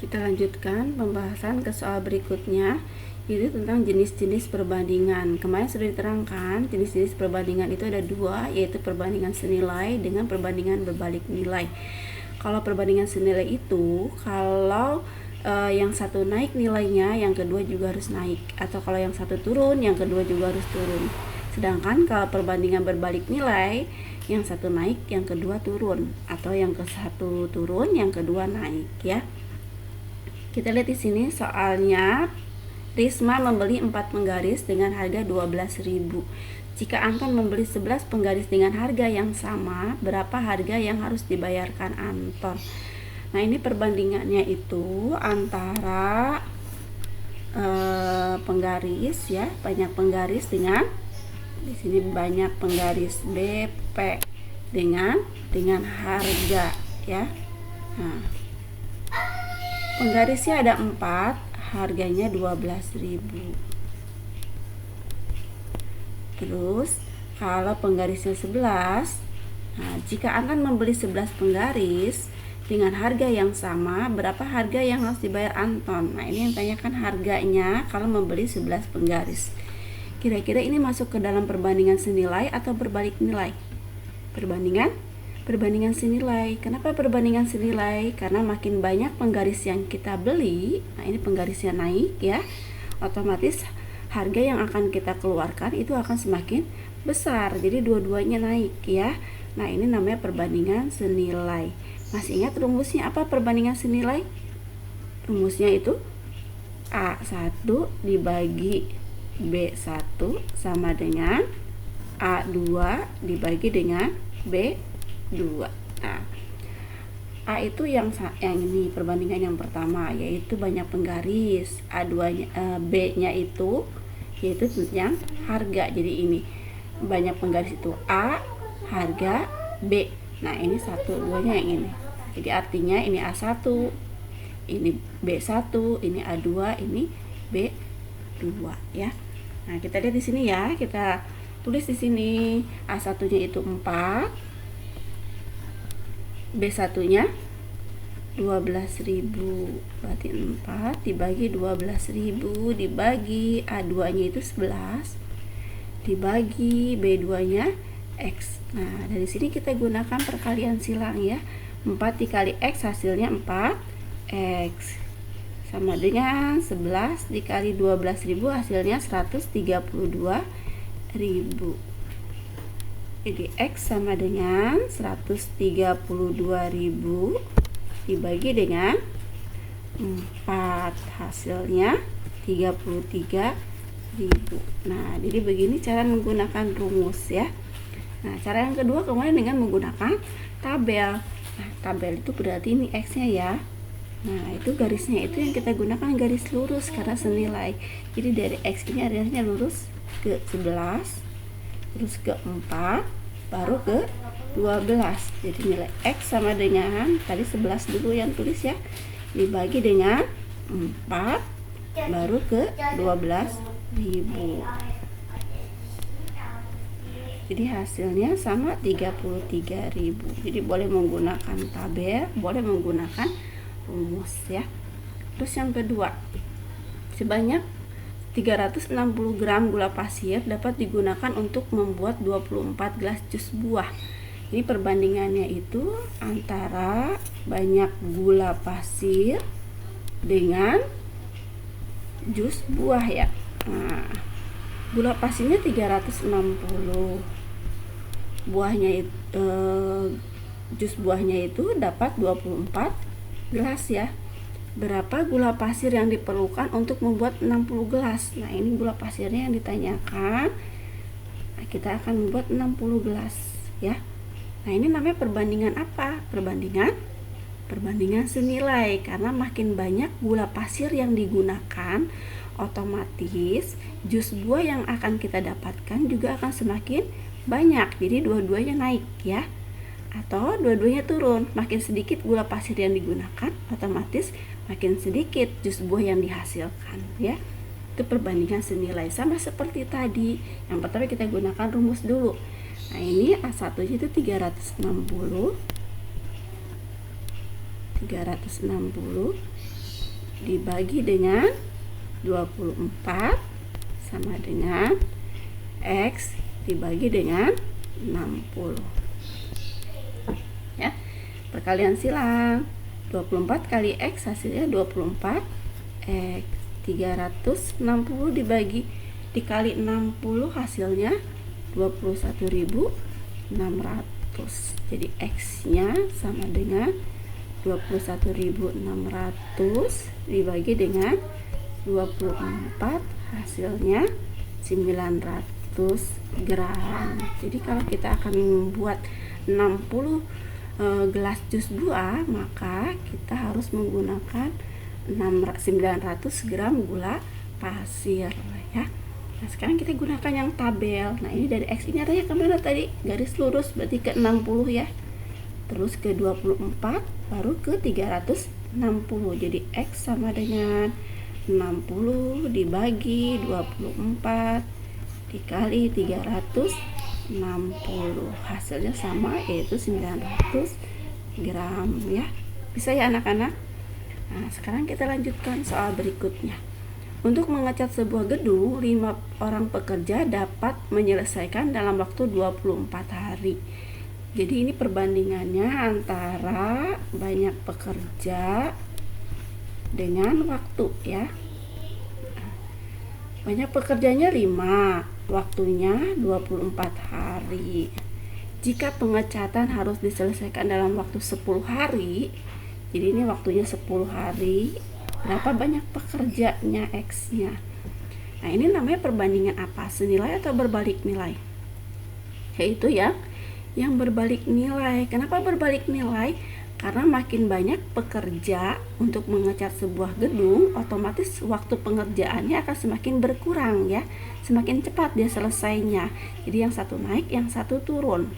Kita lanjutkan pembahasan ke soal berikutnya, yaitu tentang jenis-jenis perbandingan. Kemarin sudah diterangkan jenis-jenis perbandingan itu ada dua, yaitu perbandingan senilai dengan perbandingan berbalik nilai. Kalau perbandingan senilai itu, kalau yang satu naik nilainya, yang kedua juga harus naik, atau kalau yang satu turun, yang kedua juga harus turun. Sedangkan kalau perbandingan berbalik nilai, yang satu naik, yang kedua turun, atau yang ke satu turun, yang kedua naik, ya. Kita lihat di sini soalnya, Risma membeli 4 penggaris dengan harga 12.000. Jika Anton membeli 11 penggaris dengan harga yang sama, berapa harga yang harus dibayarkan Anton? Nah, ini perbandingannya itu antara penggaris, ya, banyak penggaris dengan di sini banyak penggaris BP dengan harga, ya. Nah, penggarisnya ada 4, harganya 12.000. Terus kalau penggarisnya 11, nah, jika Anton membeli 11 penggaris dengan harga yang sama, berapa harga yang harus dibayar Anton? Nah, ini yang tanyakan harganya kalau membeli 11 penggaris. Kira-kira ini masuk ke dalam perbandingan senilai atau berbalik nilai? Perbandingan senilai. Kenapa perbandingan senilai? Karena makin banyak penggaris yang kita beli, nah ini penggarisnya naik, ya, otomatis harga yang akan kita keluarkan itu akan semakin besar. Jadi dua-duanya naik, ya. Nah, ini namanya perbandingan senilai. Masih ingat rumusnya apa perbandingan senilai? Rumusnya itu A1 dibagi B1 sama dengan A2 dibagi dengan B2. Nah, A itu yang ini perbandingan yang pertama, yaitu banyak penggaris. A2-nya, B-nya itu yaitu yang harga. Jadi ini banyak penggaris itu A, harga B. Nah, ini 1, 2-nya yang ini. Jadi artinya ini A1, ini B1, ini A2, ini B2, ya. Nah, kita lihat di sini, ya. Kita tulis di sini A1-nya itu 4, B1-nya 12.000. Berarti 4 dibagi 12.000 dibagi A2-nya itu 11 dibagi B2-nya X. Nah, dari sini kita gunakan perkalian silang, ya. 4 dikali X hasilnya 4X sama dengan 11 dikali 12.000 hasilnya 132.000. Jadi X sama dengan 132.000 dibagi dengan 4 hasilnya 33.000. Nah, jadi begini cara menggunakan rumus, ya. Nah, cara yang kedua kemarin dengan menggunakan tabel. Nah, tabel itu berarti ini X-nya, ya. Nah, itu garisnya itu yang kita gunakan garis lurus karena senilai. Jadi dari X ini arahnya lurus ke 11, terus ke 4, baru ke 12. Jadi nilai X sama dengan tadi 11 dulu yang tulis, ya, dibagi dengan 4, baru ke 12.000. Jadi hasilnya sama 33.000. Jadi boleh menggunakan tabel, boleh menggunakan rumus, ya. Terus yang kedua, sebanyak 360 gram gula pasir dapat digunakan untuk membuat 24 gelas jus buah. Ini perbandingannya itu antara banyak gula pasir dengan jus buah, ya. Nah, gula pasirnya 360, buahnya jus buahnya itu dapat 24 gelas, ya. Berapa gula pasir yang diperlukan untuk membuat 60 gelas? Nah, ini gula pasirnya yang ditanyakan. Nah, kita akan membuat 60 gelas, ya. Nah, ini namanya perbandingan apa? Perbandingan senilai, karena makin banyak gula pasir yang digunakan, otomatis jus buah yang akan kita dapatkan juga akan semakin banyak. Jadi dua-duanya naik, ya. Atau dua-duanya turun, makin sedikit gula pasir yang digunakan, otomatis makin sedikit jus buah yang dihasilkan, ya. Itu perbandingan senilai, sama seperti tadi. Yang pertama kita gunakan rumus dulu. Nah, ini A1 itu 360 dibagi dengan 24 sama dengan X dibagi dengan 60. Ya, perkalian silang. 24 kali X hasilnya 24 X. 360 dikali 60 hasilnya 21.600. Jadi X nya sama dengan 21.600 dibagi dengan 24 hasilnya 900 gram. Jadi kalau kita akan membuat 60 gelas jus buah, maka kita harus menggunakan 900 gram gula pasir ya. Nah, sekarang kita gunakan yang tabel. Nah, ini dari X ini arahnya kemana tadi? Garis lurus berarti ke 60 ya. Terus ke 24, baru ke 360. Jadi X sama dengan 60 dibagi 24 dikali 360. Hasilnya sama, yaitu 900 gram ya. Bisa ya anak-anak? Nah, sekarang kita lanjutkan soal berikutnya. Untuk mengecat sebuah gedung, 5 orang pekerja dapat menyelesaikan dalam waktu 24 hari. Jadi ini perbandingannya antara banyak pekerja dengan waktu ya. Banyak pekerjanya 5, waktunya 24 hari. Jika pengecatan harus diselesaikan dalam waktu 10 hari, jadi ini waktunya 10 hari, berapa banyak pekerjanya X-nya. Nah, ini namanya perbandingan apa? Senilai atau berbalik nilai? Yaitu yang berbalik nilai. Kenapa berbalik nilai? Karena makin banyak pekerja untuk mengecat sebuah gedung, otomatis waktu pengerjaannya akan semakin berkurang ya. Semakin cepat dia selesainya. Jadi yang satu naik, yang satu turun.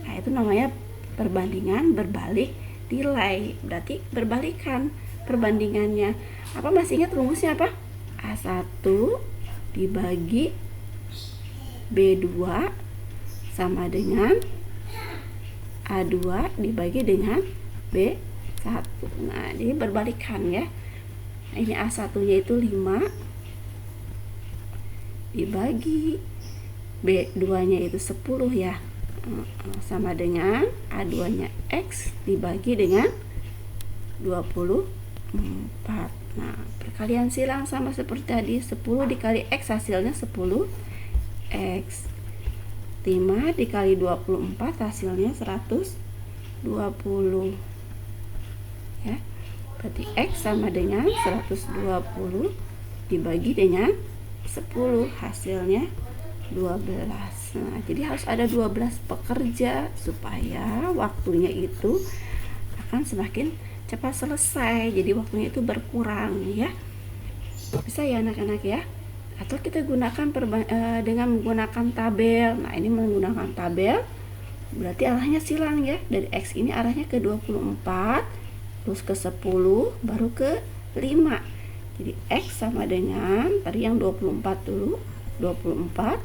Nah, itu namanya perbandingan berbalik nilai. Berarti berbalikan perbandingannya. Apa masih ingat rumusnya apa? A1 dibagi B2 sama dengan A2 dibagi dengan B1. Nah, jadi berbalikan ya. Nah, ini A1 nya itu 5 dibagi B2 nya itu 10 ya. Sama dengan A2 nya X dibagi dengan 24. Nah, perkalian silang sama seperti tadi. 10 dikali X hasilnya 10 X. 5 dikali 24 hasilnya 120 ya. Berarti X sama dengan 120 dibagi dengan 10 hasilnya 12. Nah, jadi harus ada 12 pekerja supaya waktunya itu akan semakin cepat selesai. Jadi waktunya itu berkurang ya. Bisa ya anak-anak ya. Atau kita gunakan dengan menggunakan tabel. Nah, ini menggunakan tabel berarti arahnya silang ya. Dari X ini arahnya ke 24, terus ke 10, baru ke 5. Jadi X sama dengan tadi yang 24 dulu, 24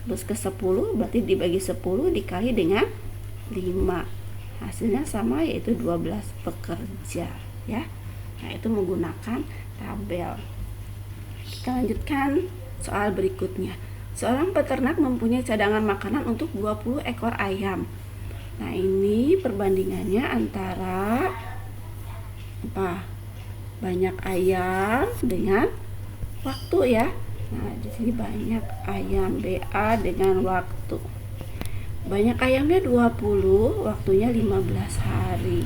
terus ke 10, berarti dibagi 10 dikali dengan 5. Hasilnya sama, yaitu 12 pekerja ya. Nah, itu menggunakan tabel. Kita lanjutkan soal berikutnya. Seorang peternak mempunyai cadangan makanan untuk 20 ekor ayam. Nah, ini perbandingannya antara banyak ayam dengan waktu ya. Nah, di sini banyak ayam, BA dengan waktu. Banyak ayamnya 20, waktunya 15 hari.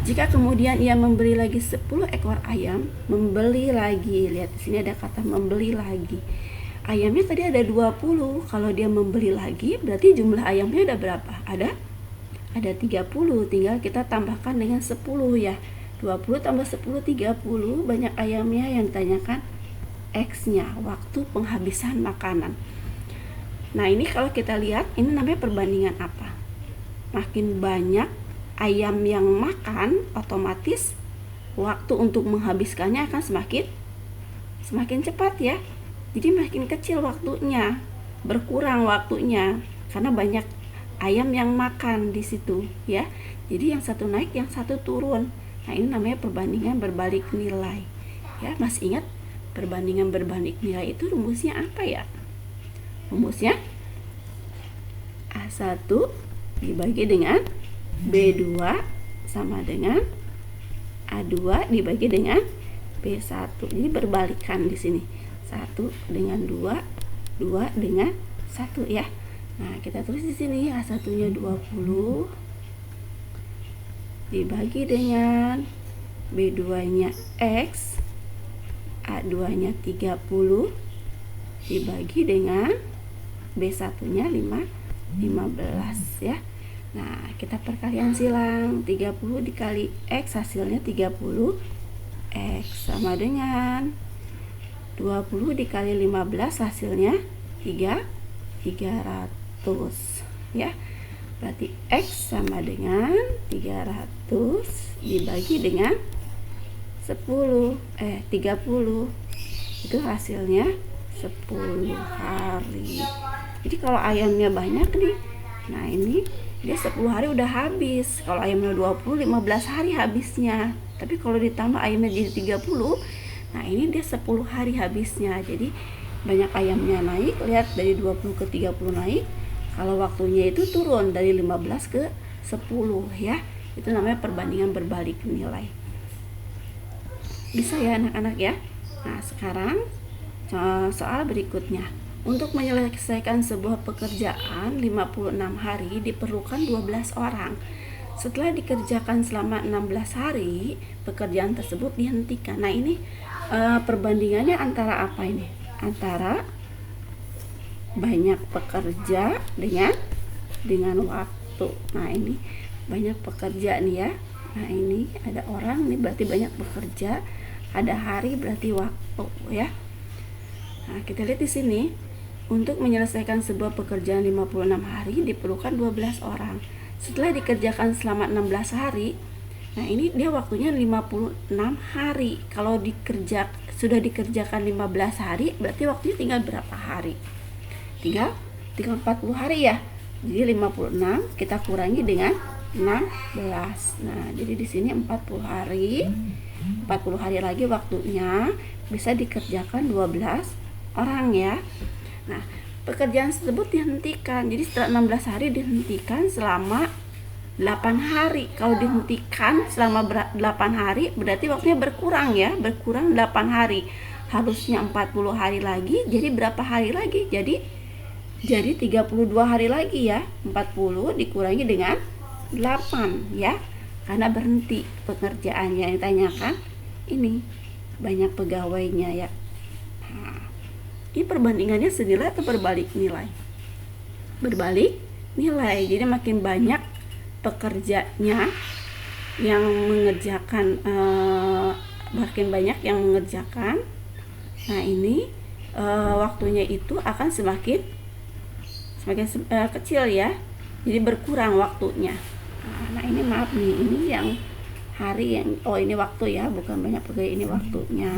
Jika kemudian ia membeli lagi 10 ekor ayam, membeli lagi. Lihat di sini ada kata membeli lagi. Ayamnya tadi ada 20. Kalau dia membeli lagi, berarti jumlah ayamnya ada berapa? Ada 30. Tinggal kita tambahkan dengan 10 ya. 20 tambah 10 30. Banyak ayamnya yang ditanyakan X-nya, waktu penghabisan makanan. Nah, ini kalau kita lihat, ini namanya perbandingan apa? Makin banyak ayam yang makan, otomatis waktu untuk menghabiskannya akan semakin cepat ya. Jadi makin kecil waktunya, berkurang waktunya karena banyak ayam yang makan di situ ya. Jadi yang satu naik, yang satu turun. Nah, ini namanya perbandingan berbalik nilai. Ya, masih ingat perbandingan berbalik nilai itu rumusnya apa ya? Rumusnya A1 dibagi dengan B2 sama dengan A2 dibagi dengan B1. Jadi berbalikan di sini. 1 dengan 2, 2 dengan 1 ya. Nah, kita tulis di sini A1-nya 20 dibagi dengan B2-nya X, A2-nya 30 dibagi dengan B1-nya 15 ya. Nah, kita perkalian silang. 30 dikali X hasilnya 30 X sama dengan 20 dikali 15 hasilnya 300 ya. Berarti X sama dengan 300 dibagi dengan 30. Itu hasilnya 10 hari. Jadi kalau ayamnya banyak nih, nah ini dia 10 hari udah habis. Kalau ayamnya 20, 15 hari habisnya. Tapi kalau ditambah ayamnya jadi 30, nah ini dia 10 hari habisnya. Jadi banyak ayamnya naik, lihat dari 20 ke 30 naik. Kalau waktunya itu turun dari 15 ke 10 ya. Itu namanya perbandingan berbalik nilai. Bisa ya anak-anak ya. Nah, sekarang soal berikutnya. Untuk menyelesaikan sebuah pekerjaan 56 hari diperlukan 12 orang. Setelah dikerjakan selama 16 hari, pekerjaan tersebut dihentikan. Nah, ini perbandingannya antara apa ini? Antara banyak pekerja dengan waktu. Nah, ini banyak pekerja nih ya. Nah, ini ada orang nih berarti banyak bekerja, ada hari berarti waktu ya. Nah, kita lihat di sini, untuk menyelesaikan sebuah pekerjaan 56 hari diperlukan 12 orang. Setelah dikerjakan selama 16 hari, nah ini dia waktunya 56 hari. Kalau sudah dikerjakan 15 hari, berarti waktunya tinggal berapa hari? Tinggal 40 hari ya. Jadi 56 kita kurangi dengan 16. Nah, jadi di sini 40 hari. 40 hari lagi waktunya bisa dikerjakan 12 orang ya. Nah, pekerjaan tersebut dihentikan. Jadi setelah 16 hari dihentikan selama 8 hari. Kalau dihentikan selama 8 hari berarti waktunya berkurang ya, berkurang 8 hari. Harusnya 40 hari lagi, jadi berapa hari lagi? Jadi 32 hari lagi ya. 40 dikurangi dengan 8 ya. Karena berhenti pekerjaannya yang ditanyakan. Ini banyak pegawainya ya. Nah, ini perbandingannya senilai atau berbalik nilai? Berbalik nilai. Jadi makin banyak pekerjanya yang mengerjakan, makin banyak yang mengerjakan. Nah, ini waktunya itu akan semakin kecil ya. Jadi berkurang waktunya. Nah, ini maaf nih, ini yang hari yang ini waktu ya, bukan banyak pekerja, ini waktunya.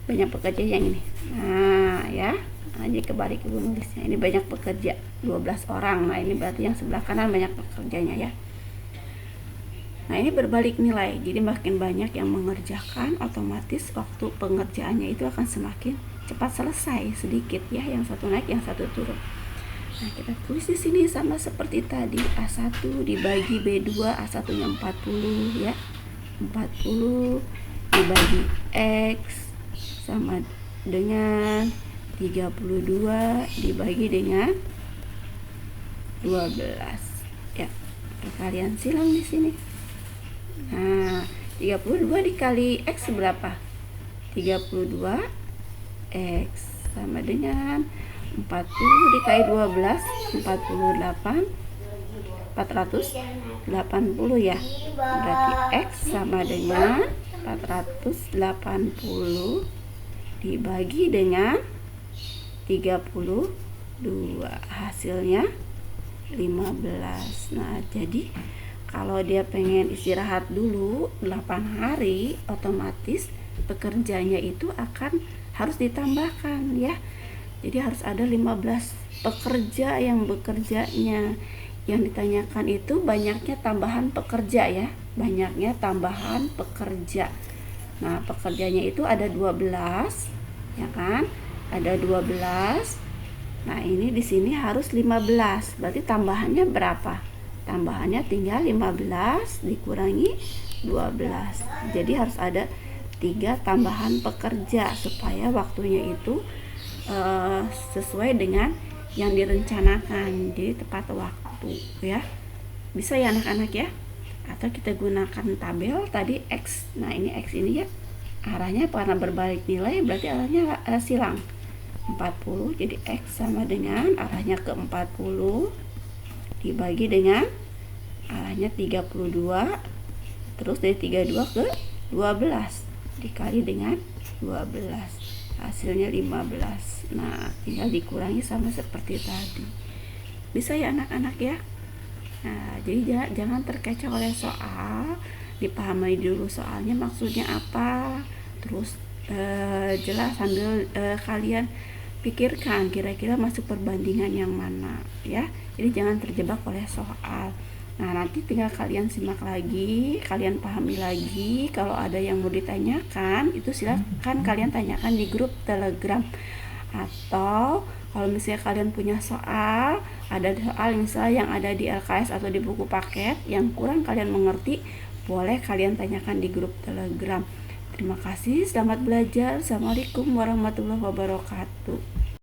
Banyak pekerja yang ini. Nah, ya. Nah, jadi kebalik ibu nulisnya. Ini banyak pekerja, 12 orang. Nah, ini berarti yang sebelah kanan banyak pekerjanya ya. Nah, ini berbalik nilai. Jadi makin banyak yang mengerjakan, otomatis waktu pengerjaannya itu akan semakin cepat selesai, sedikit ya, yang satu naik, yang satu turun. Nah, kita tulis di sini sama seperti tadi, A1 dibagi B2, A1-nya 40 ya. 40 dibagi X sama dengan 32 dibagi dengan 12 ya. Perkalian silang di sini. Nah, 32 dikali X berapa? 32 X sama dengan 40 dikali 12, 48, 480 ya. Berarti X sama dengan 480 dibagi dengan 32. Hasilnya 15. Nah, jadi kalau dia pengen istirahat dulu 8 hari, otomatis pekerjanya itu harus ditambahkan ya. Jadi harus ada 15 pekerja yang bekerjanya. Yang ditanyakan itu banyaknya tambahan pekerja ya. banyaknya tambahan pekerja. Nah, pekerjanya itu ada 12, ya kan? Ada 12. Nah, ini di sini harus 15. Berarti tambahannya berapa? Tambahannya tinggal 15 dikurangi 12. Jadi harus ada 3 tambahan pekerja supaya waktunya itu sesuai dengan yang direncanakan. Jadi tepat waktu, ya. Bisa ya anak-anak ya? Atau kita gunakan tabel tadi X. Nah, ini X ini ya arahnya karena berbalik nilai berarti arahnya silang 40. Jadi X sama dengan arahnya ke 40 dibagi dengan arahnya 32, terus dari 32 ke 12 dikali dengan 12, hasilnya 15. Nah, tinggal dikurangi sama seperti tadi. Bisa ya anak-anak ya? Nah, jadi jangan terkecoh oleh soal, dipahami dulu soalnya maksudnya apa, terus jelas sambil kalian pikirkan kira-kira masuk perbandingan yang mana ya. Jadi jangan terjebak oleh soal. Nah, nanti tinggal kalian simak lagi, kalian pahami lagi. Kalau ada yang mau ditanyakan, itu silakan kalian tanyakan di grup Telegram. Atau kalau misalnya kalian punya soal, ada soal misalnya yang ada di LKS atau di buku paket yang kurang kalian mengerti, boleh kalian tanyakan di grup Telegram. Terima kasih, selamat belajar. Assalamualaikum warahmatullahi wabarakatuh.